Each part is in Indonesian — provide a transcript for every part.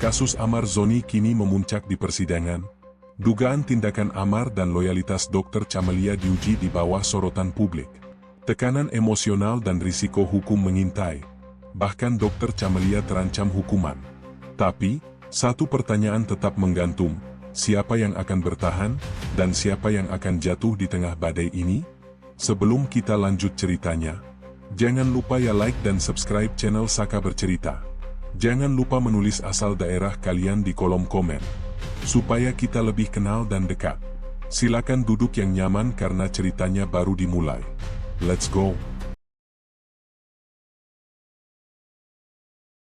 Kasus Amar Zoni kini memuncak di persidangan. Dugaan tindakan Amar dan loyalitas Dr. Camelia diuji di bawah sorotan publik. Tekanan emosional dan risiko hukum mengintai. Bahkan Dr. Camelia terancam hukuman. Tapi, satu pertanyaan tetap menggantung, siapa yang akan bertahan, dan siapa yang akan jatuh di tengah badai ini? Sebelum kita lanjut ceritanya, jangan lupa ya like dan subscribe channel Saka Bercerita. Jangan lupa menulis asal daerah kalian di kolom komen, supaya kita lebih kenal dan dekat. Silakan duduk yang nyaman karena ceritanya baru dimulai. Let's go!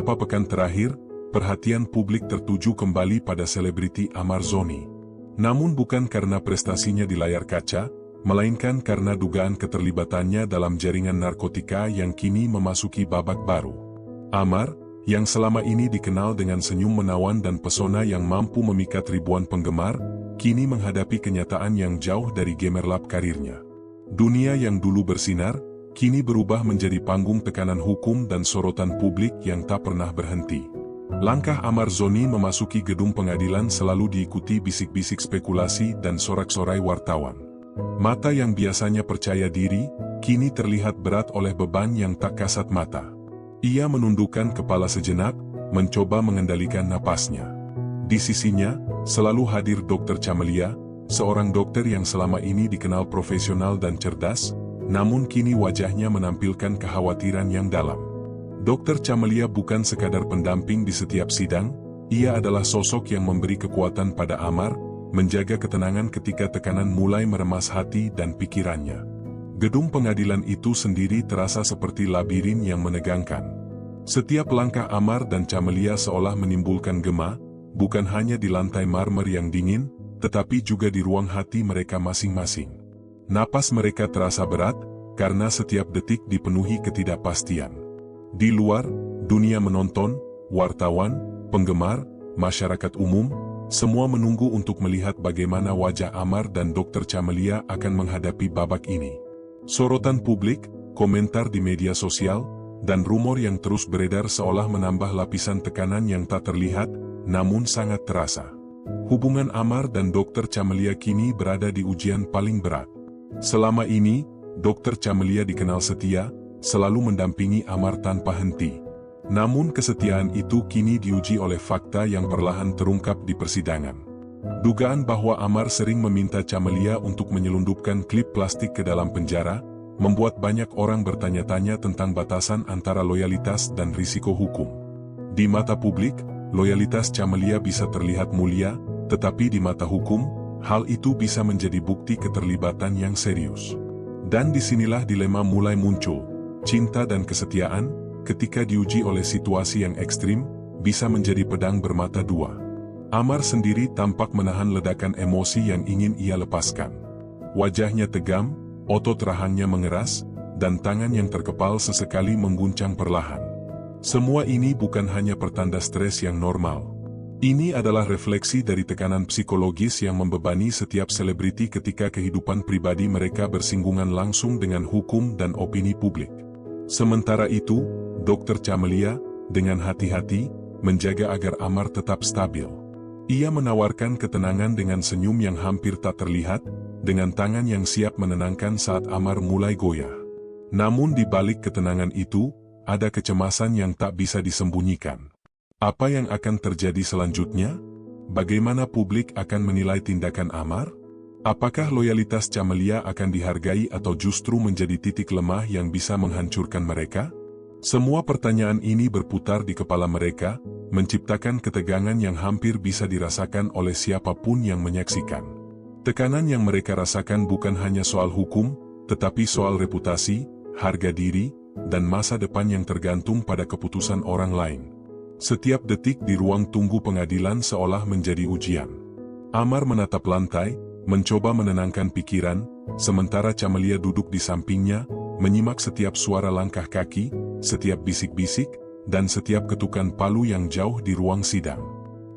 Beberapa pekan terakhir, perhatian publik tertuju kembali pada selebriti Amar Zoni. Namun bukan karena prestasinya di layar kaca, melainkan karena dugaan keterlibatannya dalam jaringan narkotika yang kini memasuki babak baru. Amar, yang selama ini dikenal dengan senyum menawan dan pesona yang mampu memikat ribuan penggemar, kini menghadapi kenyataan yang jauh dari gemerlap karirnya. Dunia yang dulu bersinar, kini berubah menjadi panggung tekanan hukum dan sorotan publik yang tak pernah berhenti. Langkah Amar Zoni memasuki gedung pengadilan selalu diikuti bisik-bisik spekulasi dan sorak-sorai wartawan. Mata yang biasanya percaya diri, kini terlihat berat oleh beban yang tak kasat mata. Ia menundukkan kepala sejenak, mencoba mengendalikan napasnya. Di sisinya, selalu hadir Dr. Camelia, seorang dokter yang selama ini dikenal profesional dan cerdas, namun kini wajahnya menampilkan kekhawatiran yang dalam. Dr. Camelia bukan sekadar pendamping di setiap sidang, ia adalah sosok yang memberi kekuatan pada Amar, menjaga ketenangan ketika tekanan mulai meremas hati dan pikirannya. Gedung pengadilan itu sendiri terasa seperti labirin yang menegangkan. Setiap langkah Amar dan Camelia seolah menimbulkan gema, bukan hanya di lantai marmer yang dingin, tetapi juga di ruang hati mereka masing-masing. Napas mereka terasa berat, karena setiap detik dipenuhi ketidakpastian. Di luar, dunia menonton, wartawan, penggemar, masyarakat umum, semua menunggu untuk melihat bagaimana wajah Amar dan Dr. Camelia akan menghadapi babak ini. Sorotan publik, komentar di media sosial, dan rumor yang terus beredar seolah menambah lapisan tekanan yang tak terlihat, namun sangat terasa. Hubungan Amar dan Dr. Camelia kini berada di ujian paling berat. Selama ini, Dr. Camelia dikenal setia, selalu mendampingi Amar tanpa henti. Namun kesetiaan itu kini diuji oleh fakta yang perlahan terungkap di persidangan. Dugaan bahwa Amar sering meminta Camelia untuk menyelundupkan klip plastik ke dalam penjara, membuat banyak orang bertanya-tanya tentang batasan antara loyalitas dan risiko hukum. Di mata publik, loyalitas Camelia bisa terlihat mulia, tetapi di mata hukum, hal itu bisa menjadi bukti keterlibatan yang serius. Dan disinilah dilema mulai muncul. Cinta dan kesetiaan, ketika diuji oleh situasi yang ekstrim, bisa menjadi pedang bermata dua. Amar sendiri tampak menahan ledakan emosi yang ingin ia lepaskan. Wajahnya tegam, otot rahangnya mengeras, dan tangan yang terkepal sesekali mengguncang perlahan. Semua ini bukan hanya pertanda stres yang normal. Ini adalah refleksi dari tekanan psikologis yang membebani setiap selebriti ketika kehidupan pribadi mereka bersinggungan langsung dengan hukum dan opini publik. Sementara itu, Dr. Camelia, dengan hati-hati, menjaga agar Amar tetap stabil. Ia menawarkan ketenangan dengan senyum yang hampir tak terlihat, dengan tangan yang siap menenangkan saat Amar mulai goyah. Namun di balik ketenangan itu, ada kecemasan yang tak bisa disembunyikan. Apa yang akan terjadi selanjutnya? Bagaimana publik akan menilai tindakan Amar? Apakah loyalitas Camelia akan dihargai atau justru menjadi titik lemah yang bisa menghancurkan mereka? Semua pertanyaan ini berputar di kepala mereka, menciptakan ketegangan yang hampir bisa dirasakan oleh siapapun yang menyaksikan. Tekanan yang mereka rasakan bukan hanya soal hukum, tetapi soal reputasi, harga diri, dan masa depan yang tergantung pada keputusan orang lain. Setiap detik di ruang tunggu pengadilan seolah menjadi ujian. Amar menatap lantai, mencoba menenangkan pikiran, sementara Camelia duduk di sampingnya, menyimak setiap suara langkah kaki, setiap bisik-bisik, dan setiap ketukan palu yang jauh di ruang sidang.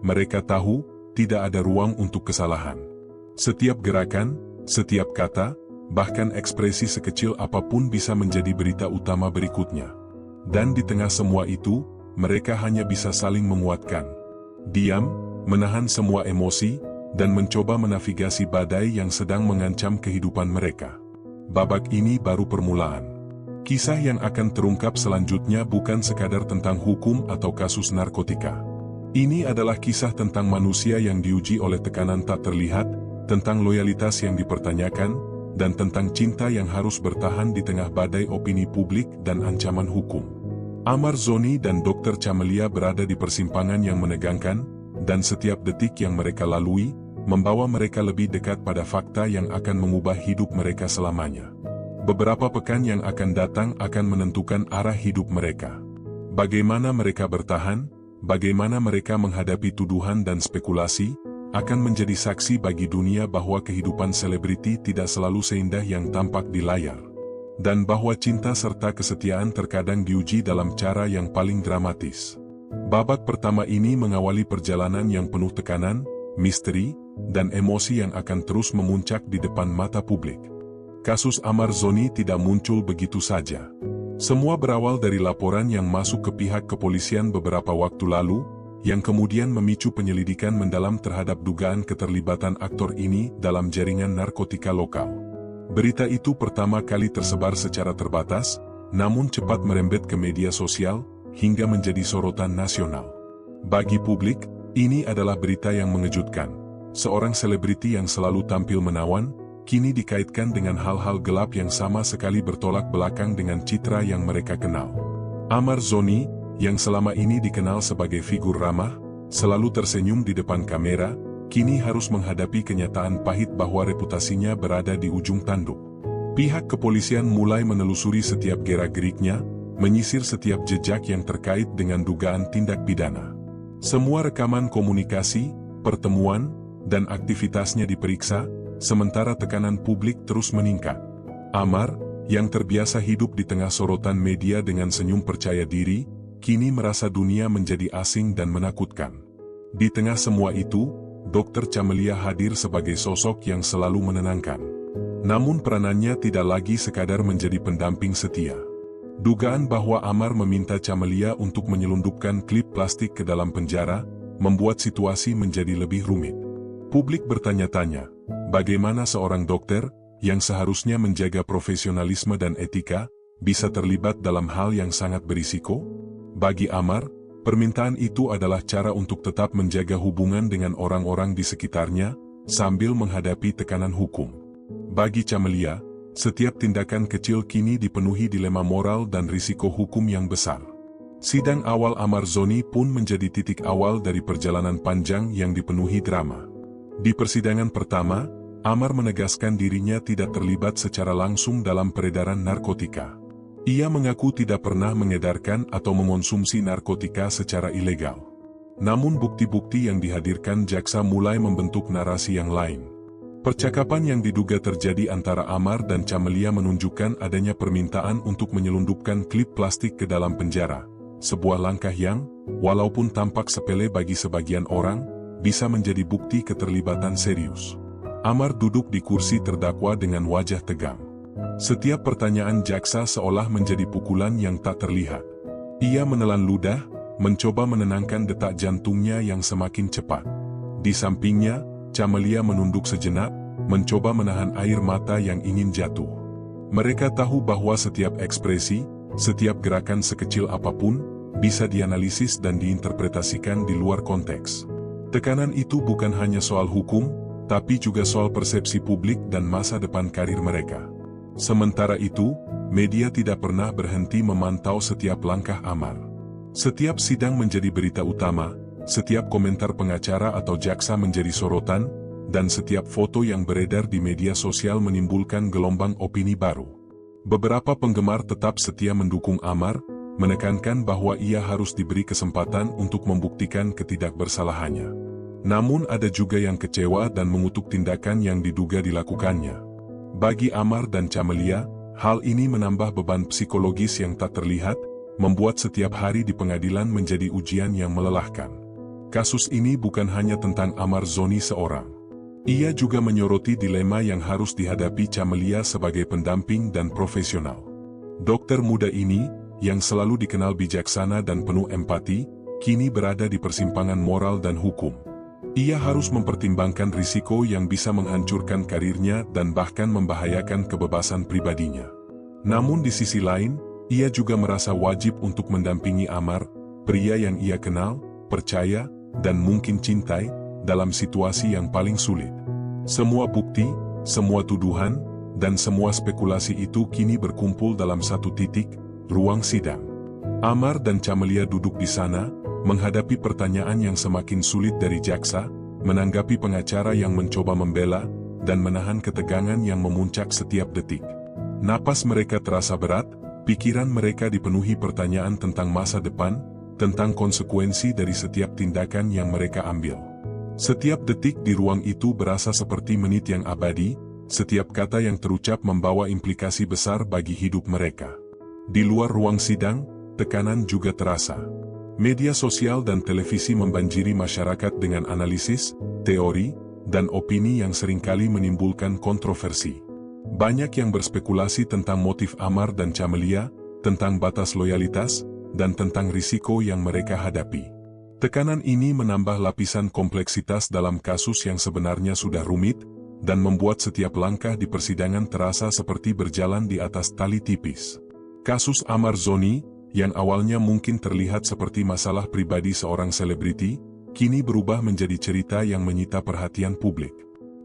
Mereka tahu, tidak ada ruang untuk kesalahan. Setiap gerakan, setiap kata, bahkan ekspresi sekecil apapun bisa menjadi berita utama berikutnya. Dan di tengah semua itu, mereka hanya bisa saling menguatkan. Diam, menahan semua emosi, dan mencoba menavigasi badai yang sedang mengancam kehidupan mereka. Babak ini baru permulaan. Kisah yang akan terungkap selanjutnya bukan sekadar tentang hukum atau kasus narkotika. Ini adalah kisah tentang manusia yang diuji oleh tekanan tak terlihat, tentang loyalitas yang dipertanyakan, dan tentang cinta yang harus bertahan di tengah badai opini publik dan ancaman hukum. Amar Zoni dan Dr. Camelia berada di persimpangan yang menegangkan, dan setiap detik yang mereka lalui, membawa mereka lebih dekat pada fakta yang akan mengubah hidup mereka selamanya. Beberapa pekan yang akan datang akan menentukan arah hidup mereka. Bagaimana mereka bertahan, bagaimana mereka menghadapi tuduhan dan spekulasi, akan menjadi saksi bagi dunia bahwa kehidupan selebriti tidak selalu seindah yang tampak di layar. Dan bahwa cinta serta kesetiaan terkadang diuji dalam cara yang paling dramatis. Babak pertama ini mengawali perjalanan yang penuh tekanan, misteri, dan emosi yang akan terus memuncak di depan mata publik. Kasus Amar Zoni tidak muncul begitu saja. Semua berawal dari laporan yang masuk ke pihak kepolisian beberapa waktu lalu, yang kemudian memicu penyelidikan mendalam terhadap dugaan keterlibatan aktor ini dalam jaringan narkotika lokal. Berita itu pertama kali tersebar secara terbatas, namun cepat merembet ke media sosial, hingga menjadi sorotan nasional. Bagi publik, ini adalah berita yang mengejutkan. Seorang selebriti yang selalu tampil menawan, kini dikaitkan dengan hal-hal gelap yang sama sekali bertolak belakang dengan citra yang mereka kenal. Amar Zoni, yang selama ini dikenal sebagai figur ramah, selalu tersenyum di depan kamera, kini harus menghadapi kenyataan pahit bahwa reputasinya berada di ujung tanduk. Pihak kepolisian mulai menelusuri setiap gerak-geriknya, menyisir setiap jejak yang terkait dengan dugaan tindak pidana. Semua rekaman komunikasi, pertemuan, dan aktivitasnya diperiksa, sementara tekanan publik terus meningkat. Amar, yang terbiasa hidup di tengah sorotan media dengan senyum percaya diri, kini merasa dunia menjadi asing dan menakutkan. Di tengah semua itu, Dr. Camelia hadir sebagai sosok yang selalu menenangkan. Namun peranannya tidak lagi sekadar menjadi pendamping setia. Dugaan bahwa Amar meminta Camelia untuk menyelundupkan klip plastik ke dalam penjara, membuat situasi menjadi lebih rumit. Publik bertanya-tanya, bagaimana seorang dokter, yang seharusnya menjaga profesionalisme dan etika, bisa terlibat dalam hal yang sangat berisiko? Bagi Amar, permintaan itu adalah cara untuk tetap menjaga hubungan dengan orang-orang di sekitarnya, sambil menghadapi tekanan hukum. Bagi Camelia, setiap tindakan kecil kini dipenuhi dilema moral dan risiko hukum yang besar. Sidang awal Amar Zoni pun menjadi titik awal dari perjalanan panjang yang dipenuhi drama. Di persidangan pertama, Amar menegaskan dirinya tidak terlibat secara langsung dalam peredaran narkotika. Ia mengaku tidak pernah mengedarkan atau mengonsumsi narkotika secara ilegal. Namun bukti-bukti yang dihadirkan jaksa mulai membentuk narasi yang lain. Percakapan yang diduga terjadi antara Amar dan Camelia menunjukkan adanya permintaan untuk menyelundupkan klip plastik ke dalam penjara. Sebuah langkah yang, walaupun tampak sepele bagi sebagian orang, bisa menjadi bukti keterlibatan serius. Amar duduk di kursi terdakwa dengan wajah tegang. Setiap pertanyaan jaksa seolah menjadi pukulan yang tak terlihat. Ia menelan ludah, mencoba menenangkan detak jantungnya yang semakin cepat. Di sampingnya, Camelia menunduk sejenak, mencoba menahan air mata yang ingin jatuh. Mereka tahu bahwa setiap ekspresi, setiap gerakan sekecil apapun, bisa dianalisis dan diinterpretasikan di luar konteks. Tekanan itu bukan hanya soal hukum, tapi juga soal persepsi publik dan masa depan karir mereka. Sementara itu, media tidak pernah berhenti memantau setiap langkah Amar. Setiap sidang menjadi berita utama, setiap komentar pengacara atau jaksa menjadi sorotan, dan setiap foto yang beredar di media sosial menimbulkan gelombang opini baru. Beberapa penggemar tetap setia mendukung Amar, menekankan bahwa ia harus diberi kesempatan untuk membuktikan ketidakbersalahannya. Namun ada juga yang kecewa dan mengutuk tindakan yang diduga dilakukannya. Bagi Amar dan Camelia, hal ini menambah beban psikologis yang tak terlihat, membuat setiap hari di pengadilan menjadi ujian yang melelahkan. Kasus ini bukan hanya tentang Amar Zoni seorang. Ia juga menyoroti dilema yang harus dihadapi Camelia sebagai pendamping dan profesional. Dokter muda ini, yang selalu dikenal bijaksana dan penuh empati, kini berada di persimpangan moral dan hukum. Ia harus mempertimbangkan risiko yang bisa menghancurkan karirnya dan bahkan membahayakan kebebasan pribadinya. Namun di sisi lain, ia juga merasa wajib untuk mendampingi Amar, pria yang ia kenal, percaya, dan mungkin cintai, dalam situasi yang paling sulit. Semua bukti, semua tuduhan, dan semua spekulasi itu kini berkumpul dalam satu titik, ruang sidang. Amar dan Camelia duduk di sana, menghadapi pertanyaan yang semakin sulit dari jaksa, menanggapi pengacara yang mencoba membela, dan menahan ketegangan yang memuncak setiap detik. Napas mereka terasa berat, pikiran mereka dipenuhi pertanyaan tentang masa depan, tentang konsekuensi dari setiap tindakan yang mereka ambil. Setiap detik di ruang itu berasa seperti menit yang abadi, setiap kata yang terucap membawa implikasi besar bagi hidup mereka. Di luar ruang sidang, tekanan juga terasa. Media sosial dan televisi membanjiri masyarakat dengan analisis, teori, dan opini yang seringkali menimbulkan kontroversi. Banyak yang berspekulasi tentang motif Amar dan Camelia, tentang batas loyalitas, dan tentang risiko yang mereka hadapi. Tekanan ini menambah lapisan kompleksitas dalam kasus yang sebenarnya sudah rumit, dan membuat setiap langkah di persidangan terasa seperti berjalan di atas tali tipis. Kasus Amar Zoni, yang awalnya mungkin terlihat seperti masalah pribadi seorang selebriti, kini berubah menjadi cerita yang menyita perhatian publik.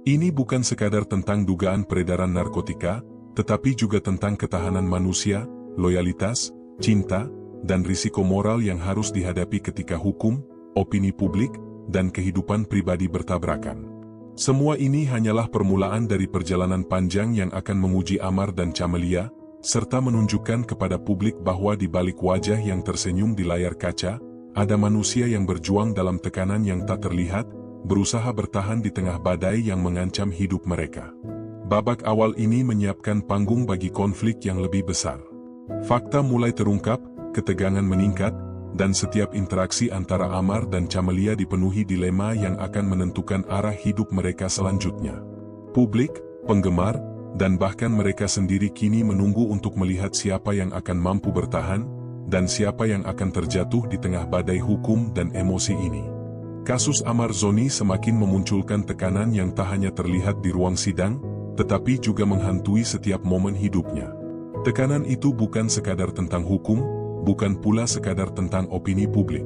Ini bukan sekadar tentang dugaan peredaran narkotika, tetapi juga tentang ketahanan manusia, loyalitas, cinta, dan risiko moral yang harus dihadapi ketika hukum, opini publik, dan kehidupan pribadi bertabrakan. Semua ini hanyalah permulaan dari perjalanan panjang yang akan menguji Amar dan Camelia, serta menunjukkan kepada publik bahwa di balik wajah yang tersenyum di layar kaca, ada manusia yang berjuang dalam tekanan yang tak terlihat, berusaha bertahan di tengah badai yang mengancam hidup mereka. Babak awal ini menyiapkan panggung bagi konflik yang lebih besar. Fakta mulai terungkap, ketegangan meningkat, dan setiap interaksi antara Amar dan Camelia dipenuhi dilema yang akan menentukan arah hidup mereka selanjutnya. Publik, penggemar, dan bahkan mereka sendiri kini menunggu untuk melihat siapa yang akan mampu bertahan, dan siapa yang akan terjatuh di tengah badai hukum dan emosi ini. Kasus Amar Zoni semakin memunculkan tekanan yang tak hanya terlihat di ruang sidang, tetapi juga menghantui setiap momen hidupnya. Tekanan itu bukan sekadar tentang hukum, bukan pula sekadar tentang opini publik.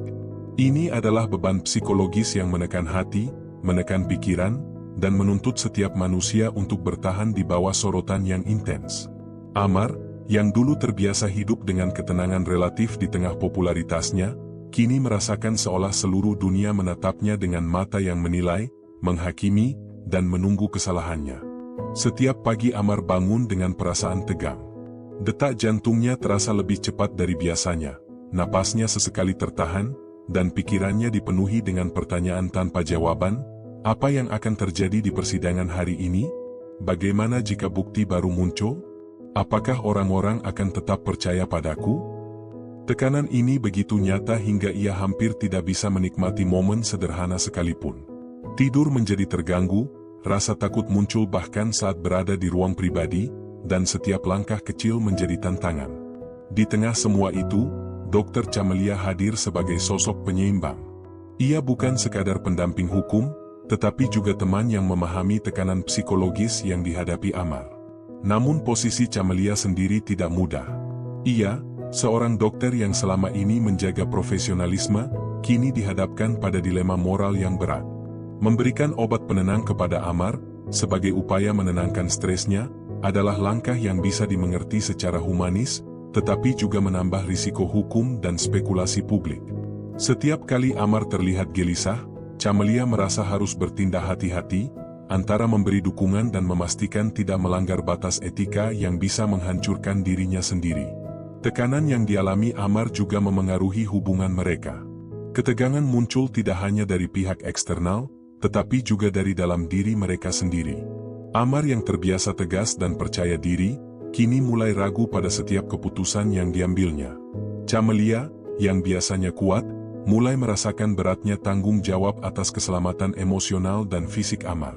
Ini adalah beban psikologis yang menekan hati, menekan pikiran, dan menuntut setiap manusia untuk bertahan di bawah sorotan yang intens. Amar, yang dulu terbiasa hidup dengan ketenangan relatif di tengah popularitasnya, kini merasakan seolah seluruh dunia menatapnya dengan mata yang menilai, menghakimi, dan menunggu kesalahannya. Setiap pagi Amar bangun dengan perasaan tegang. Detak jantungnya terasa lebih cepat dari biasanya, napasnya sesekali tertahan, dan pikirannya dipenuhi dengan pertanyaan tanpa jawaban. Apa yang akan terjadi di persidangan hari ini? Bagaimana jika bukti baru muncul? Apakah orang-orang akan tetap percaya padaku? Tekanan ini begitu nyata hingga ia hampir tidak bisa menikmati momen sederhana sekalipun. Tidur menjadi terganggu, rasa takut muncul bahkan saat berada di ruang pribadi, dan setiap langkah kecil menjadi tantangan. Di tengah semua itu, Dr. Camelia hadir sebagai sosok penyeimbang. Ia bukan sekadar pendamping hukum, tetapi juga teman yang memahami tekanan psikologis yang dihadapi Amar. Namun posisi Camelia sendiri tidak mudah. Ia, seorang dokter yang selama ini menjaga profesionalisme, kini dihadapkan pada dilema moral yang berat. Memberikan obat penenang kepada Amar, sebagai upaya menenangkan stresnya, adalah langkah yang bisa dimengerti secara humanis, tetapi juga menambah risiko hukum dan spekulasi publik. Setiap kali Amar terlihat gelisah, Camelia merasa harus bertindak hati-hati, antara memberi dukungan dan memastikan tidak melanggar batas etika yang bisa menghancurkan dirinya sendiri. Tekanan yang dialami Amar juga memengaruhi hubungan mereka. Ketegangan muncul tidak hanya dari pihak eksternal, tetapi juga dari dalam diri mereka sendiri. Amar yang terbiasa tegas dan percaya diri, kini mulai ragu pada setiap keputusan yang diambilnya. Camelia, yang biasanya kuat, mulai merasakan beratnya tanggung jawab atas keselamatan emosional dan fisik Amar.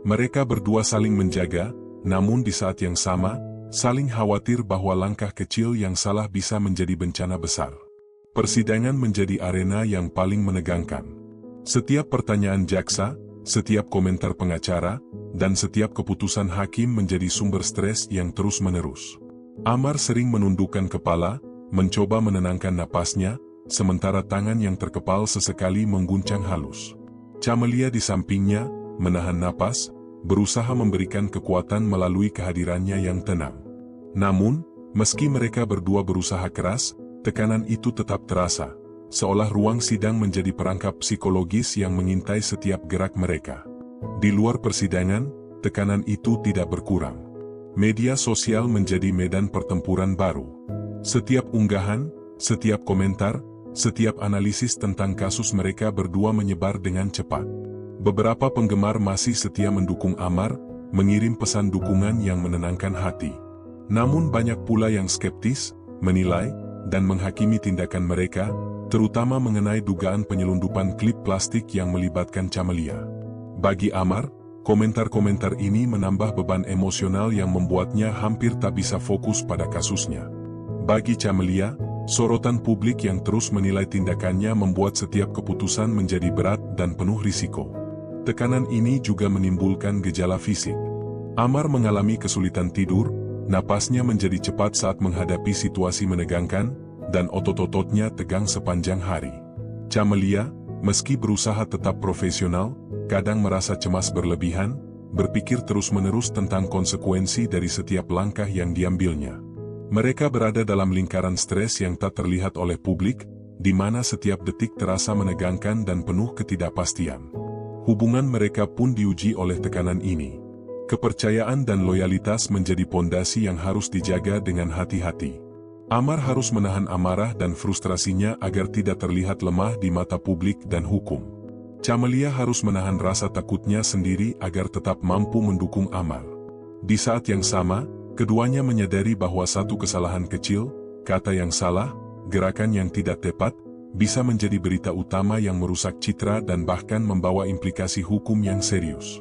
Mereka berdua saling menjaga, namun di saat yang sama, saling khawatir bahwa langkah kecil yang salah bisa menjadi bencana besar. Persidangan menjadi arena yang paling menegangkan. Setiap pertanyaan jaksa, setiap komentar pengacara, dan setiap keputusan hakim menjadi sumber stres yang terus-menerus. Amar sering menundukkan kepala, mencoba menenangkan napasnya, sementara tangan yang terkepal sesekali mengguncang halus. Camelia di sampingnya, menahan napas, berusaha memberikan kekuatan melalui kehadirannya yang tenang. Namun, meski mereka berdua berusaha keras, tekanan itu tetap terasa, seolah ruang sidang menjadi perangkap psikologis yang mengintai setiap gerak mereka. Di luar persidangan, tekanan itu tidak berkurang. Media sosial menjadi medan pertempuran baru. Setiap unggahan, setiap komentar, setiap analisis tentang kasus mereka berdua menyebar dengan cepat. Beberapa penggemar masih setia mendukung Amar, mengirim pesan dukungan yang menenangkan hati. Namun banyak pula yang skeptis, menilai, dan menghakimi tindakan mereka, terutama mengenai dugaan penyelundupan klip plastik yang melibatkan Camelia. Bagi Amar, komentar-komentar ini menambah beban emosional yang membuatnya hampir tak bisa fokus pada kasusnya. Bagi Camelia, sorotan publik yang terus menilai tindakannya membuat setiap keputusan menjadi berat dan penuh risiko. Tekanan ini juga menimbulkan gejala fisik. Amar mengalami kesulitan tidur, napasnya menjadi cepat saat menghadapi situasi menegangkan, dan otot-ototnya tegang sepanjang hari. Camelia, meski berusaha tetap profesional, kadang merasa cemas berlebihan, berpikir terus-menerus tentang konsekuensi dari setiap langkah yang diambilnya. Mereka berada dalam lingkaran stres yang tak terlihat oleh publik, di mana setiap detik terasa menegangkan dan penuh ketidakpastian. Hubungan mereka pun diuji oleh tekanan ini. Kepercayaan dan loyalitas menjadi pondasi yang harus dijaga dengan hati-hati. Amar harus menahan amarah dan frustrasinya agar tidak terlihat lemah di mata publik dan hukum. Camelia harus menahan rasa takutnya sendiri agar tetap mampu mendukung Amar. Di saat yang sama, keduanya menyadari bahwa satu kesalahan kecil, kata yang salah, gerakan yang tidak tepat, bisa menjadi berita utama yang merusak citra dan bahkan membawa implikasi hukum yang serius.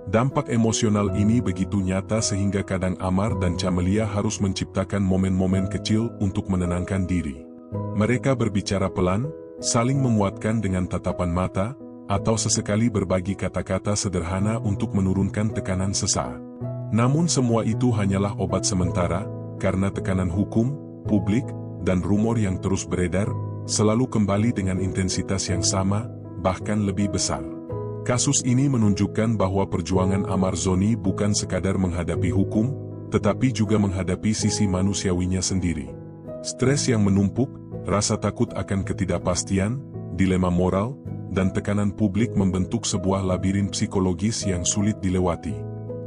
Dampak emosional ini begitu nyata sehingga kadang Amar dan Camelia harus menciptakan momen-momen kecil untuk menenangkan diri. Mereka berbicara pelan, saling menguatkan dengan tatapan mata, atau sesekali berbagi kata-kata sederhana untuk menurunkan tekanan sesaat. Namun semua itu hanyalah obat sementara, karena tekanan hukum, publik, dan rumor yang terus beredar, selalu kembali dengan intensitas yang sama, bahkan lebih besar. Kasus ini menunjukkan bahwa perjuangan Amar Zoni bukan sekadar menghadapi hukum, tetapi juga menghadapi sisi manusiawinya sendiri. Stres yang menumpuk, rasa takut akan ketidakpastian, dilema moral, dan tekanan publik membentuk sebuah labirin psikologis yang sulit dilewati.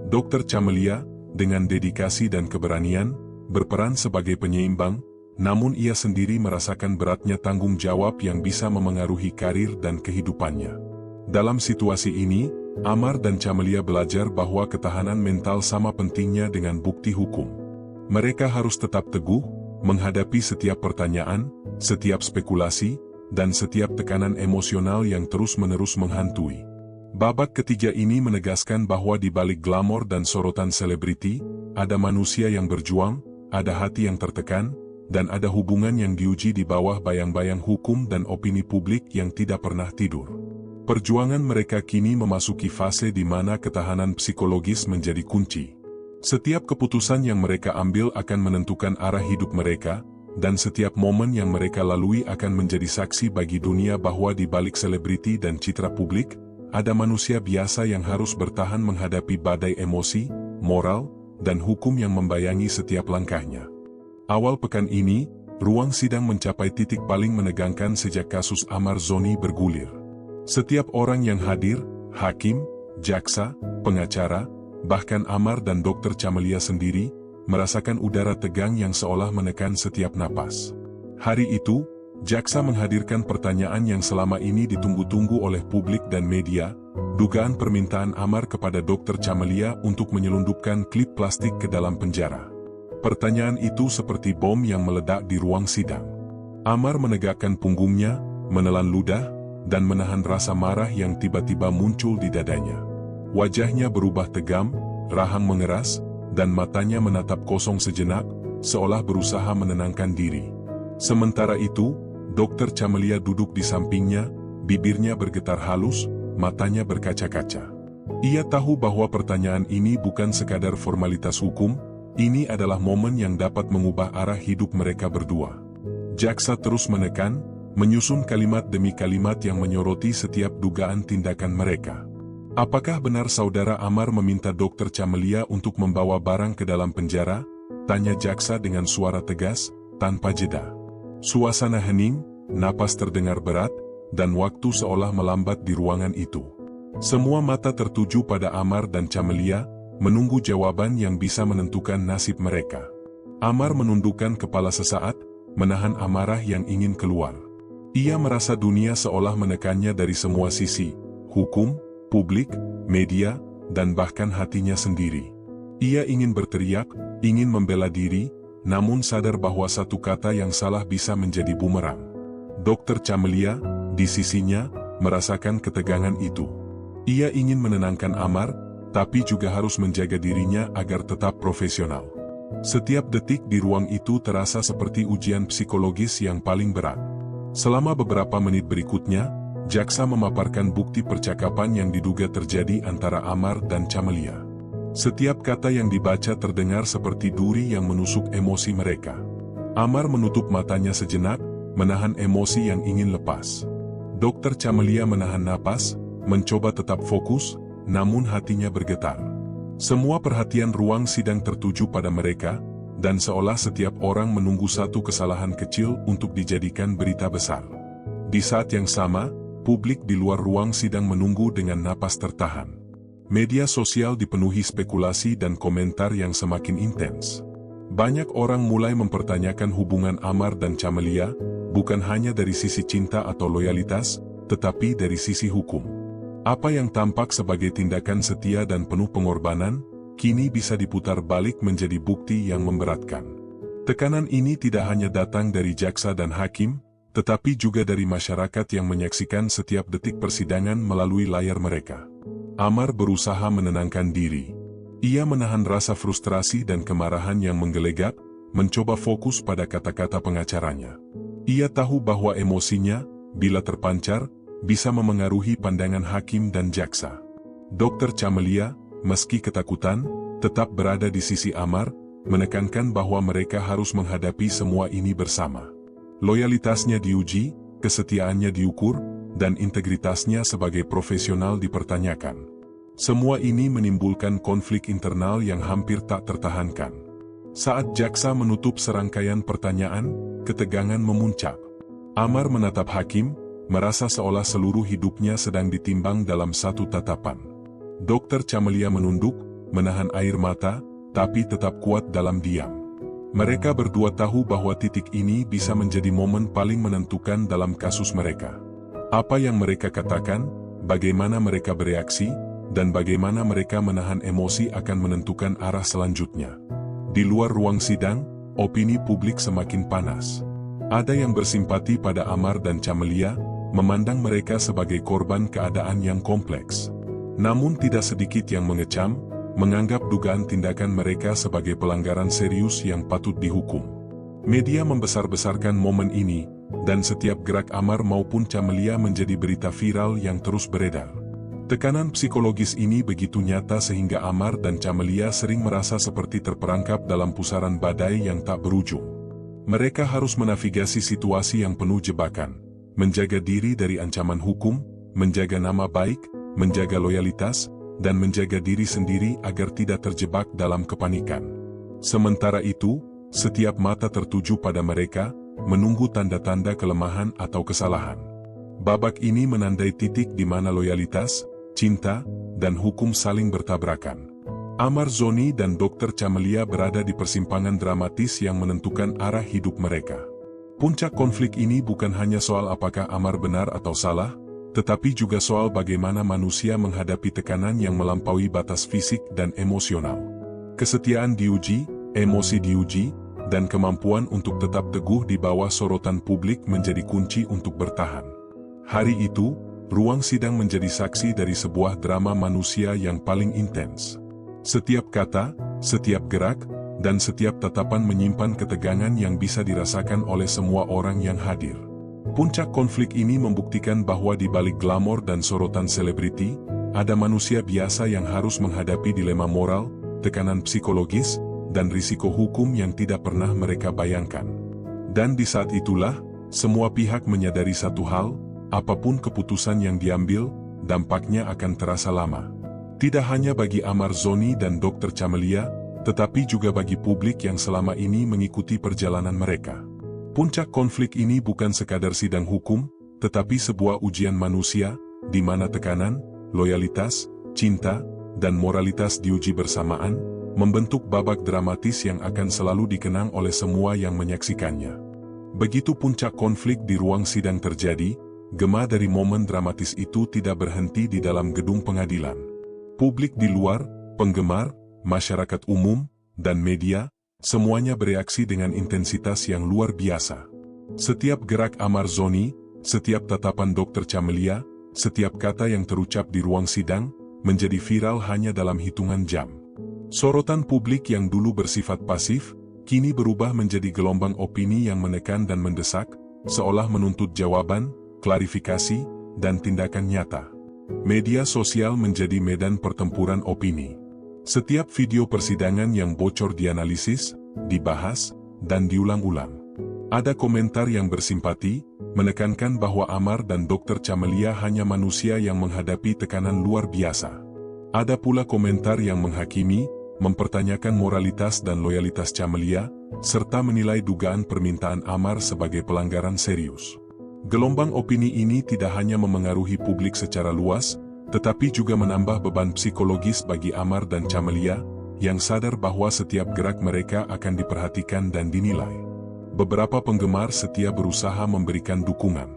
Dr. Camelia, dengan dedikasi dan keberanian, berperan sebagai penyeimbang, namun ia sendiri merasakan beratnya tanggung jawab yang bisa memengaruhi karir dan kehidupannya. Dalam situasi ini, Amar dan Camelia belajar bahwa ketahanan mental sama pentingnya dengan bukti hukum. Mereka harus tetap teguh, menghadapi setiap pertanyaan, setiap spekulasi, dan setiap tekanan emosional yang terus-menerus menghantui. Babak ketiga ini menegaskan bahwa di balik glamor dan sorotan selebriti, ada manusia yang berjuang, ada hati yang tertekan, dan ada hubungan yang diuji di bawah bayang-bayang hukum dan opini publik yang tidak pernah tidur. Perjuangan mereka kini memasuki fase di mana ketahanan psikologis menjadi kunci. Setiap keputusan yang mereka ambil akan menentukan arah hidup mereka, dan setiap momen yang mereka lalui akan menjadi saksi bagi dunia bahwa di balik selebriti dan citra publik, ada manusia biasa yang harus bertahan menghadapi badai emosi, moral, dan hukum yang membayangi setiap langkahnya. Awal pekan ini, ruang sidang mencapai titik paling menegangkan sejak kasus Amar Zoni bergulir. Setiap orang yang hadir, hakim, jaksa, pengacara, bahkan Amar dan Dr. Camelia sendiri, merasakan udara tegang yang seolah menekan setiap napas. Hari itu, jaksa menghadirkan pertanyaan yang selama ini ditunggu-tunggu oleh publik dan media, dugaan permintaan Amar kepada Dr. Camelia untuk menyelundupkan klip plastik ke dalam penjara. Pertanyaan itu seperti bom yang meledak di ruang sidang. Amar menegakkan punggungnya, menelan ludah, dan menahan rasa marah yang tiba-tiba muncul di dadanya. Wajahnya berubah tegam, rahang mengeras, dan matanya menatap kosong sejenak, seolah berusaha menenangkan diri. Sementara itu, Dokter Camelia duduk di sampingnya, bibirnya bergetar halus, matanya berkaca-kaca. Ia tahu bahwa pertanyaan ini bukan sekadar formalitas hukum, ini adalah momen yang dapat mengubah arah hidup mereka berdua. Jaksa terus menekan, menyusun kalimat demi kalimat yang menyoroti setiap dugaan tindakan mereka. Apakah benar saudara Amar meminta Dokter Camelia untuk membawa barang ke dalam penjara? Tanya jaksa dengan suara tegas, tanpa jeda. Suasana hening, napas terdengar berat, dan waktu seolah melambat di ruangan itu. Semua mata tertuju pada Amar dan Camelia, menunggu jawaban yang bisa menentukan nasib mereka. Amar menundukkan kepala sesaat, menahan amarah yang ingin keluar. Ia merasa dunia seolah menekannya dari semua sisi, hukum, publik, media, dan bahkan hatinya sendiri. Ia ingin berteriak, ingin membela diri, namun sadar bahwa satu kata yang salah bisa menjadi bumerang. Dokter Camelia, di sisinya, merasakan ketegangan itu. Ia ingin menenangkan Amar, tapi juga harus menjaga dirinya agar tetap profesional. Setiap detik di ruang itu terasa seperti ujian psikologis yang paling berat. Selama beberapa menit berikutnya, jaksa memaparkan bukti percakapan yang diduga terjadi antara Amar dan Camelia. Setiap kata yang dibaca terdengar seperti duri yang menusuk emosi mereka. Amar menutup matanya sejenak, menahan emosi yang ingin lepas. Dokter Camelia menahan napas, mencoba tetap fokus, namun hatinya bergetar. Semua perhatian ruang sidang tertuju pada mereka, dan seolah setiap orang menunggu satu kesalahan kecil untuk dijadikan berita besar. Di saat yang sama, publik di luar ruang sidang menunggu dengan napas tertahan. Media sosial dipenuhi spekulasi dan komentar yang semakin intens. Banyak orang mulai mempertanyakan hubungan Amar dan Camelia, bukan hanya dari sisi cinta atau loyalitas, tetapi dari sisi hukum. Apa yang tampak sebagai tindakan setia dan penuh pengorbanan, kini bisa diputar balik menjadi bukti yang memberatkan. Tekanan ini tidak hanya datang dari jaksa dan hakim, tetapi juga dari masyarakat yang menyaksikan setiap detik persidangan melalui layar mereka. Amar berusaha menenangkan diri. Ia menahan rasa frustrasi dan kemarahan yang menggelegar, mencoba fokus pada kata-kata pengacaranya. Ia tahu bahwa emosinya, bila terpancar, bisa memengaruhi pandangan hakim dan jaksa. Dokter Camelia, meski ketakutan, tetap berada di sisi Amar, menekankan bahwa mereka harus menghadapi semua ini bersama. Loyalitasnya diuji, kesetiaannya diukur, dan integritasnya sebagai profesional dipertanyakan. Semua ini menimbulkan konflik internal yang hampir tak tertahankan. Saat jaksa menutup serangkaian pertanyaan, ketegangan memuncak. Amar menatap hakim, merasa seolah seluruh hidupnya sedang ditimbang dalam satu tatapan. Dokter Camelia menunduk, menahan air mata, tapi tetap kuat dalam diam. Mereka berdua tahu bahwa titik ini bisa menjadi momen paling menentukan dalam kasus mereka. Apa yang mereka katakan, bagaimana mereka bereaksi, dan bagaimana mereka menahan emosi akan menentukan arah selanjutnya. Di luar ruang sidang, opini publik semakin panas. Ada yang bersimpati pada Amar dan Camelia, memandang mereka sebagai korban keadaan yang kompleks. Namun tidak sedikit yang mengecam, menganggap dugaan tindakan mereka sebagai pelanggaran serius yang patut dihukum. Media membesar-besarkan momen ini, dan setiap gerak Amar maupun Camelia menjadi berita viral yang terus beredar. Tekanan psikologis ini begitu nyata sehingga Amar dan Camelia sering merasa seperti terperangkap dalam pusaran badai yang tak berujung. Mereka harus menavigasi situasi yang penuh jebakan, menjaga diri dari ancaman hukum, menjaga nama baik, menjaga loyalitas, dan menjaga diri sendiri agar tidak terjebak dalam kepanikan. Sementara itu, setiap mata tertuju pada mereka, menunggu tanda-tanda kelemahan atau kesalahan. Babak ini menandai titik di mana loyalitas, cinta, dan hukum saling bertabrakan. Amar Zoni dan Dokter Camelia berada di persimpangan dramatis yang menentukan arah hidup mereka. Puncak konflik ini bukan hanya soal apakah Amar benar atau salah, tetapi juga soal bagaimana manusia menghadapi tekanan yang melampaui batas fisik dan emosional. Kesetiaan diuji, emosi diuji, dan kemampuan untuk tetap teguh di bawah sorotan publik menjadi kunci untuk bertahan. Hari itu, ruang sidang menjadi saksi dari sebuah drama manusia yang paling intens. Setiap kata, setiap gerak, dan setiap tatapan menyimpan ketegangan yang bisa dirasakan oleh semua orang yang hadir. Puncak konflik ini membuktikan bahwa di balik glamor dan sorotan selebriti, ada manusia biasa yang harus menghadapi dilema moral, tekanan psikologis, dan risiko hukum yang tidak pernah mereka bayangkan. Dan di saat itulah, semua pihak menyadari satu hal, apapun keputusan yang diambil, dampaknya akan terasa lama. Tidak hanya bagi Amar Zoni dan Dr. Camelia, tetapi juga bagi publik yang selama ini mengikuti perjalanan mereka. Puncak konflik ini bukan sekadar sidang hukum, tetapi sebuah ujian manusia, di mana tekanan, loyalitas, cinta, dan moralitas diuji bersamaan, membentuk babak dramatis yang akan selalu dikenang oleh semua yang menyaksikannya. Begitu puncak konflik di ruang sidang terjadi, gema dari momen dramatis itu tidak berhenti di dalam gedung pengadilan. Publik di luar, penggemar, masyarakat umum, dan media, semuanya bereaksi dengan intensitas yang luar biasa. Setiap gerak Amar Zoni, setiap tatapan Dr. Camelia, setiap kata yang terucap di ruang sidang, menjadi viral hanya dalam hitungan jam. Sorotan publik yang dulu bersifat pasif, kini berubah menjadi gelombang opini yang menekan dan mendesak, seolah menuntut jawaban, klarifikasi, dan tindakan nyata. Media sosial menjadi medan pertempuran opini. Setiap video persidangan yang bocor dianalisis, dibahas, dan diulang-ulang. Ada komentar yang bersimpati, menekankan bahwa Amar dan Dr. Camelia hanya manusia yang menghadapi tekanan luar biasa. Ada pula komentar yang menghakimi, mempertanyakan moralitas dan loyalitas Camelia, serta menilai dugaan permintaan Amar sebagai pelanggaran serius. Gelombang opini ini tidak hanya memengaruhi publik secara luas, tetapi juga menambah beban psikologis bagi Amar dan Camelia, yang sadar bahwa setiap gerak mereka akan diperhatikan dan dinilai. Beberapa penggemar setia berusaha memberikan dukungan.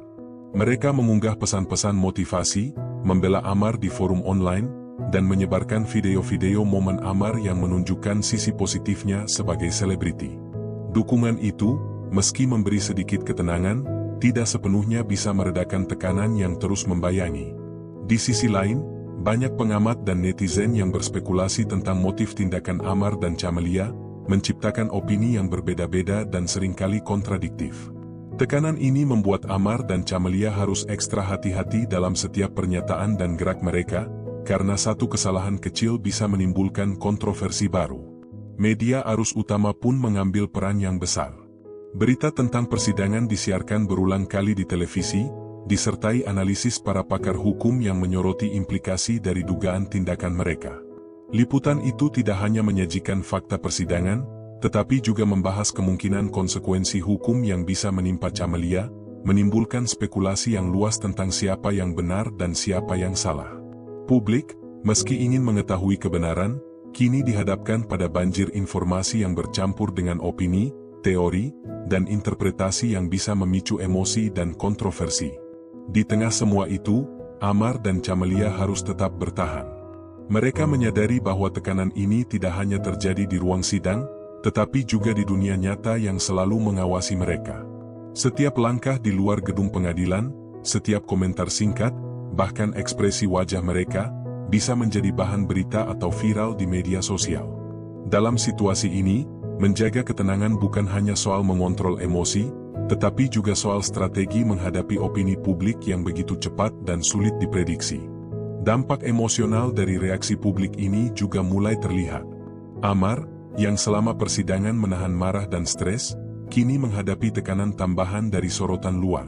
Mereka mengunggah pesan-pesan motivasi, membela Amar di forum online, dan menyebarkan video-video momen Amar yang menunjukkan sisi positifnya sebagai selebriti. Dukungan itu, meski memberi sedikit ketenangan, tidak sepenuhnya bisa meredakan tekanan yang terus membayangi. Di sisi lain, banyak pengamat dan netizen yang berspekulasi tentang motif tindakan Amar dan Camelia, menciptakan opini yang berbeda-beda dan seringkali kontradiktif. Tekanan ini membuat Amar dan Camelia harus ekstra hati-hati dalam setiap pernyataan dan gerak mereka, karena satu kesalahan kecil bisa menimbulkan kontroversi baru. Media arus utama pun mengambil peran yang besar. Berita tentang persidangan disiarkan berulang kali di televisi, disertai analisis para pakar hukum yang menyoroti implikasi dari dugaan tindakan mereka. Liputan itu tidak hanya menyajikan fakta persidangan, tetapi juga membahas kemungkinan konsekuensi hukum yang bisa menimpa Camelia, menimbulkan spekulasi yang luas tentang siapa yang benar dan siapa yang salah. Publik, meski ingin mengetahui kebenaran, kini dihadapkan pada banjir informasi yang bercampur dengan opini, teori, dan interpretasi yang bisa memicu emosi dan kontroversi. Di tengah semua itu, Amar dan Camelia harus tetap bertahan. Mereka menyadari bahwa tekanan ini tidak hanya terjadi di ruang sidang, tetapi juga di dunia nyata yang selalu mengawasi mereka. Setiap langkah di luar gedung pengadilan, setiap komentar singkat, bahkan ekspresi wajah mereka, bisa menjadi bahan berita atau viral di media sosial. Dalam situasi ini, menjaga ketenangan bukan hanya soal mengontrol emosi, tetapi juga soal strategi menghadapi opini publik yang begitu cepat dan sulit diprediksi. Dampak emosional dari reaksi publik ini juga mulai terlihat. Amar, yang selama persidangan menahan marah dan stres, kini menghadapi tekanan tambahan dari sorotan luar.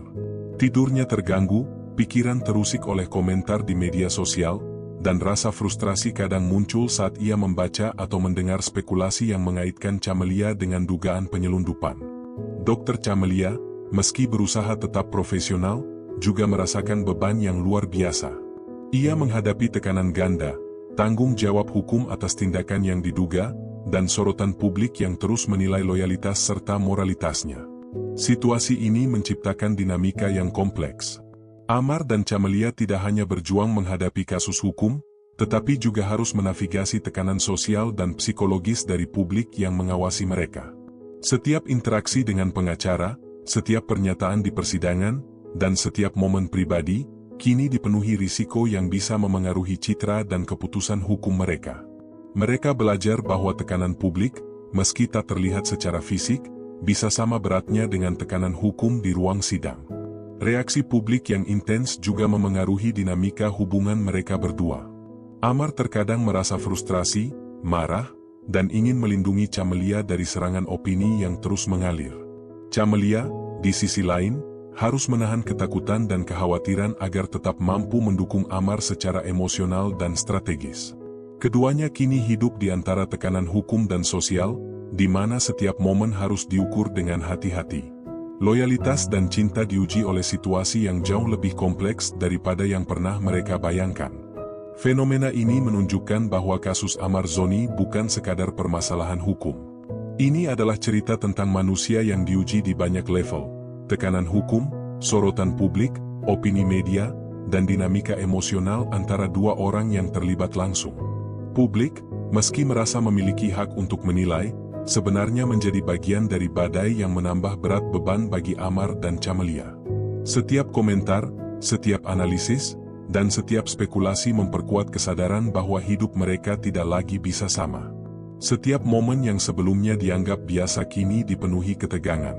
Tidurnya terganggu, pikiran terusik oleh komentar di media sosial, dan rasa frustrasi kadang muncul saat ia membaca atau mendengar spekulasi yang mengaitkan Camelia dengan dugaan penyelundupan. Dr. Camelia, meski berusaha tetap profesional, juga merasakan beban yang luar biasa. Ia menghadapi tekanan ganda, tanggung jawab hukum atas tindakan yang diduga, dan sorotan publik yang terus menilai loyalitas serta moralitasnya. Situasi ini menciptakan dinamika yang kompleks. Amar dan Camelia tidak hanya berjuang menghadapi kasus hukum, tetapi juga harus menavigasi tekanan sosial dan psikologis dari publik yang mengawasi mereka. Setiap interaksi dengan pengacara, setiap pernyataan di persidangan, dan setiap momen pribadi, kini dipenuhi risiko yang bisa memengaruhi citra dan keputusan hukum mereka. Mereka belajar bahwa tekanan publik, meski tak terlihat secara fisik, bisa sama beratnya dengan tekanan hukum di ruang sidang. Reaksi publik yang intens juga memengaruhi dinamika hubungan mereka berdua. Amar terkadang merasa frustrasi, marah, dan ingin melindungi Camelia dari serangan opini yang terus mengalir. Camelia, di sisi lain, harus menahan ketakutan dan kekhawatiran agar tetap mampu mendukung Amar secara emosional dan strategis. Keduanya kini hidup di antara tekanan hukum dan sosial, di mana setiap momen harus diukur dengan hati-hati. Loyalitas dan cinta diuji oleh situasi yang jauh lebih kompleks daripada yang pernah mereka bayangkan. Fenomena ini menunjukkan bahwa kasus Amar Zoni bukan sekadar permasalahan hukum. Ini adalah cerita tentang manusia yang diuji di banyak level: tekanan hukum, sorotan publik, opini media, dan dinamika emosional antara dua orang yang terlibat langsung. Publik, meski merasa memiliki hak untuk menilai, sebenarnya menjadi bagian dari badai yang menambah berat beban bagi Amar dan Camelia. Setiap komentar, setiap analisis, dan setiap spekulasi memperkuat kesadaran bahwa hidup mereka tidak lagi bisa sama. Setiap momen yang sebelumnya dianggap biasa kini dipenuhi ketegangan.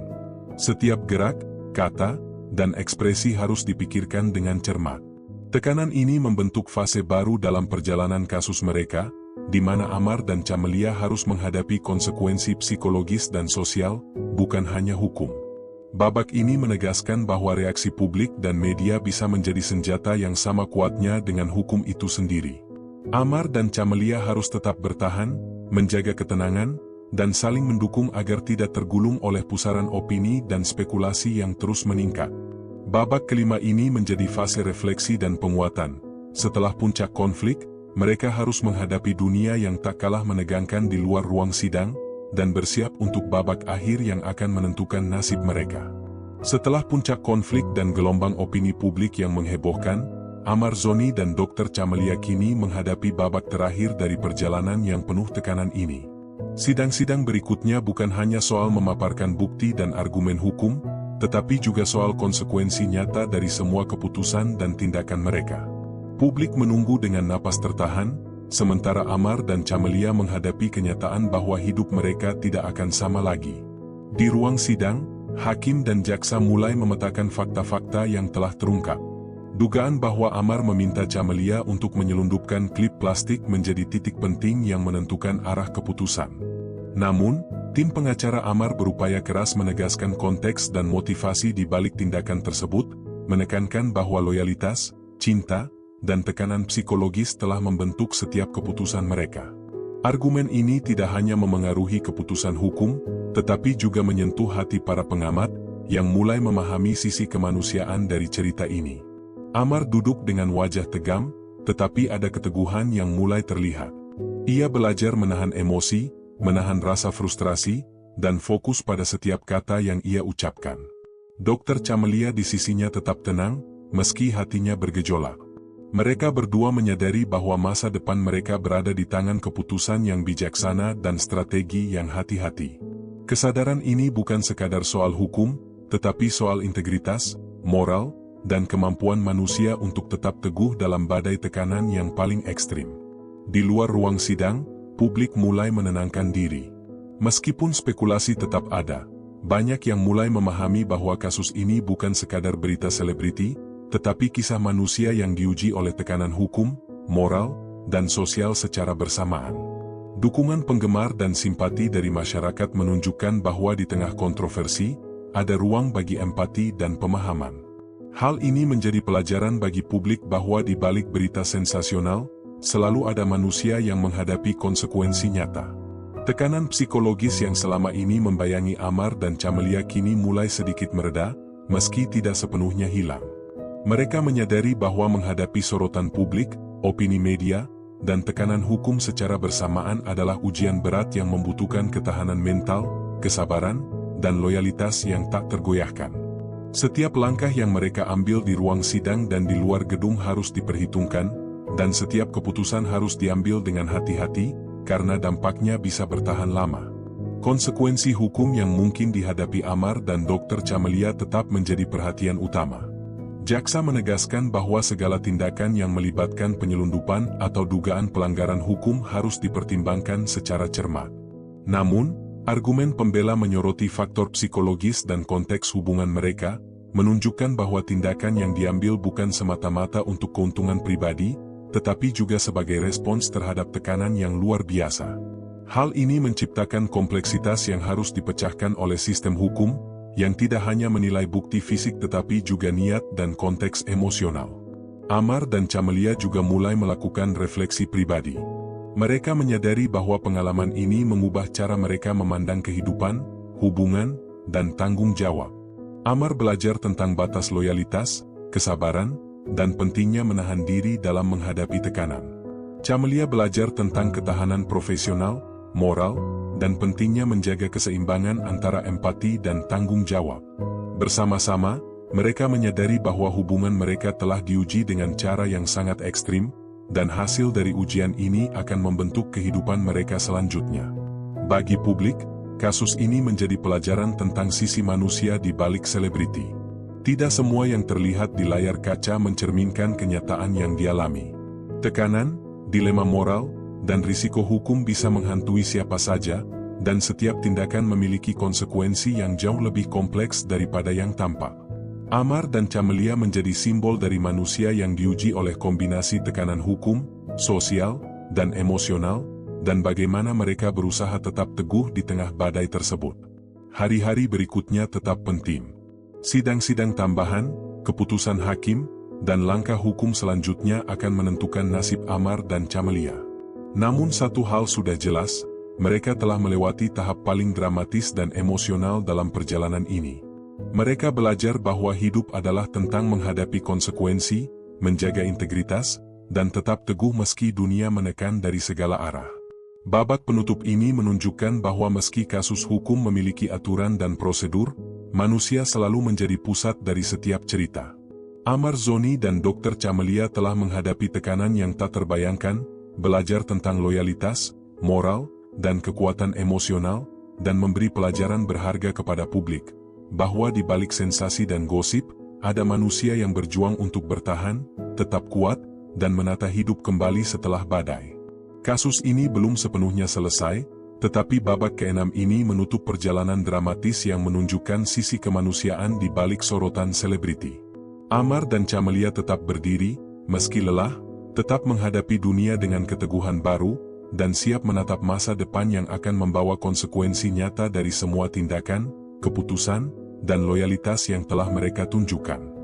Setiap gerak, kata, dan ekspresi harus dipikirkan dengan cermat. Tekanan ini membentuk fase baru dalam perjalanan kasus mereka, di mana Amar dan Camelia harus menghadapi konsekuensi psikologis dan sosial, bukan hanya hukum. Babak ini menegaskan bahwa reaksi publik dan media bisa menjadi senjata yang sama kuatnya dengan hukum itu sendiri. Amar dan Camelia harus tetap bertahan, menjaga ketenangan, dan saling mendukung agar tidak tergulung oleh pusaran opini dan spekulasi yang terus meningkat. Babak kelima ini menjadi fase refleksi dan penguatan. Setelah puncak konflik, mereka harus menghadapi dunia yang tak kalah menegangkan di luar ruang sidang, dan bersiap untuk babak akhir yang akan menentukan nasib mereka. Setelah puncak konflik dan gelombang opini publik yang menghebohkan, Amar Zoni dan Dr. Camelia kini menghadapi babak terakhir dari perjalanan yang penuh tekanan ini. Sidang-sidang berikutnya bukan hanya soal memaparkan bukti dan argumen hukum, tetapi juga soal konsekuensi nyata dari semua keputusan dan tindakan mereka. Publik menunggu dengan napas tertahan, sementara Amar dan Camelia menghadapi kenyataan bahwa hidup mereka tidak akan sama lagi. Di ruang sidang, hakim dan jaksa mulai memetakan fakta-fakta yang telah terungkap. Dugaan bahwa Amar meminta Camelia untuk menyelundupkan klip plastik menjadi titik penting yang menentukan arah keputusan. Namun, tim pengacara Amar berupaya keras menegaskan konteks dan motivasi di balik tindakan tersebut, menekankan bahwa loyalitas, cinta, dan tekanan psikologis telah membentuk setiap keputusan mereka. Argumen ini tidak hanya memengaruhi keputusan hukum, tetapi juga menyentuh hati para pengamat, yang mulai memahami sisi kemanusiaan dari cerita ini. Amar duduk dengan wajah tegam, tetapi ada keteguhan yang mulai terlihat. Ia belajar menahan emosi, menahan rasa frustrasi, dan fokus pada setiap kata yang ia ucapkan. Dr. Camelia di sisinya tetap tenang, meski hatinya bergejolak. Mereka berdua menyadari bahwa masa depan mereka berada di tangan keputusan yang bijaksana dan strategi yang hati-hati. Kesadaran ini bukan sekadar soal hukum, tetapi soal integritas, moral, dan kemampuan manusia untuk tetap teguh dalam badai tekanan yang paling ekstrim. Di luar ruang sidang, publik mulai menenangkan diri. Meskipun spekulasi tetap ada, banyak yang mulai memahami bahwa kasus ini bukan sekadar berita selebriti, tetapi kisah manusia yang diuji oleh tekanan hukum, moral, dan sosial secara bersamaan. Dukungan penggemar dan simpati dari masyarakat menunjukkan bahwa di tengah kontroversi, ada ruang bagi empati dan pemahaman. Hal ini menjadi pelajaran bagi publik bahwa di balik berita sensasional, selalu ada manusia yang menghadapi konsekuensi nyata. Tekanan psikologis yang selama ini membayangi Amar dan Camelia kini mulai sedikit mereda, meski tidak sepenuhnya hilang. Mereka menyadari bahwa menghadapi sorotan publik, opini media, dan tekanan hukum secara bersamaan adalah ujian berat yang membutuhkan ketahanan mental, kesabaran, dan loyalitas yang tak tergoyahkan. Setiap langkah yang mereka ambil di ruang sidang dan di luar gedung harus diperhitungkan, dan setiap keputusan harus diambil dengan hati-hati, karena dampaknya bisa bertahan lama. Konsekuensi hukum yang mungkin dihadapi Amar dan Dr. Camelia tetap menjadi perhatian utama. Jaksa menegaskan bahwa segala tindakan yang melibatkan penyelundupan atau dugaan pelanggaran hukum harus dipertimbangkan secara cermat. Namun, argumen pembela menyoroti faktor psikologis dan konteks hubungan mereka, menunjukkan bahwa tindakan yang diambil bukan semata-mata untuk keuntungan pribadi, tetapi juga sebagai respons terhadap tekanan yang luar biasa. Hal ini menciptakan kompleksitas yang harus dipecahkan oleh sistem hukum, yang tidak hanya menilai bukti fisik tetapi juga niat dan konteks emosional. Amar dan Camelia juga mulai melakukan refleksi pribadi. Mereka menyadari bahwa pengalaman ini mengubah cara mereka memandang kehidupan, hubungan, dan tanggung jawab. Amar belajar tentang batas loyalitas, kesabaran, dan pentingnya menahan diri dalam menghadapi tekanan. Camelia belajar tentang ketahanan profesional, moral, dan pentingnya menjaga keseimbangan antara empati dan tanggung jawab. Bersama-sama, mereka menyadari bahwa hubungan mereka telah diuji dengan cara yang sangat ekstrim, dan hasil dari ujian ini akan membentuk kehidupan mereka selanjutnya. Bagi publik, kasus ini menjadi pelajaran tentang sisi manusia di balik selebriti. Tidak semua yang terlihat di layar kaca mencerminkan kenyataan yang dialami. Tekanan, dilema moral, dan risiko hukum bisa menghantui siapa saja, dan setiap tindakan memiliki konsekuensi yang jauh lebih kompleks daripada yang tampak. Amar dan Camelia menjadi simbol dari manusia yang diuji oleh kombinasi tekanan hukum, sosial, dan emosional, dan bagaimana mereka berusaha tetap teguh di tengah badai tersebut. Hari-hari berikutnya tetap penting. Sidang-sidang tambahan, keputusan hakim, dan langkah hukum selanjutnya akan menentukan nasib Amar dan Camelia. Namun satu hal sudah jelas, mereka telah melewati tahap paling dramatis dan emosional dalam perjalanan ini. Mereka belajar bahwa hidup adalah tentang menghadapi konsekuensi, menjaga integritas, dan tetap teguh meski dunia menekan dari segala arah. Babak penutup ini menunjukkan bahwa meski kasus hukum memiliki aturan dan prosedur, manusia selalu menjadi pusat dari setiap cerita. Amar Zoni dan Dr. Camelia telah menghadapi tekanan yang tak terbayangkan, belajar tentang loyalitas, moral, dan kekuatan emosional, dan memberi pelajaran berharga kepada publik, bahwa di balik sensasi dan gosip, ada manusia yang berjuang untuk bertahan, tetap kuat, dan menata hidup kembali setelah badai. Kasus ini belum sepenuhnya selesai, tetapi babak ke-6 ini menutup perjalanan dramatis yang menunjukkan sisi kemanusiaan di balik sorotan selebriti. Amar dan Camelia tetap berdiri, meski lelah, tetap menghadapi dunia dengan keteguhan baru, dan siap menatap masa depan yang akan membawa konsekuensi nyata dari semua tindakan, keputusan, dan loyalitas yang telah mereka tunjukkan.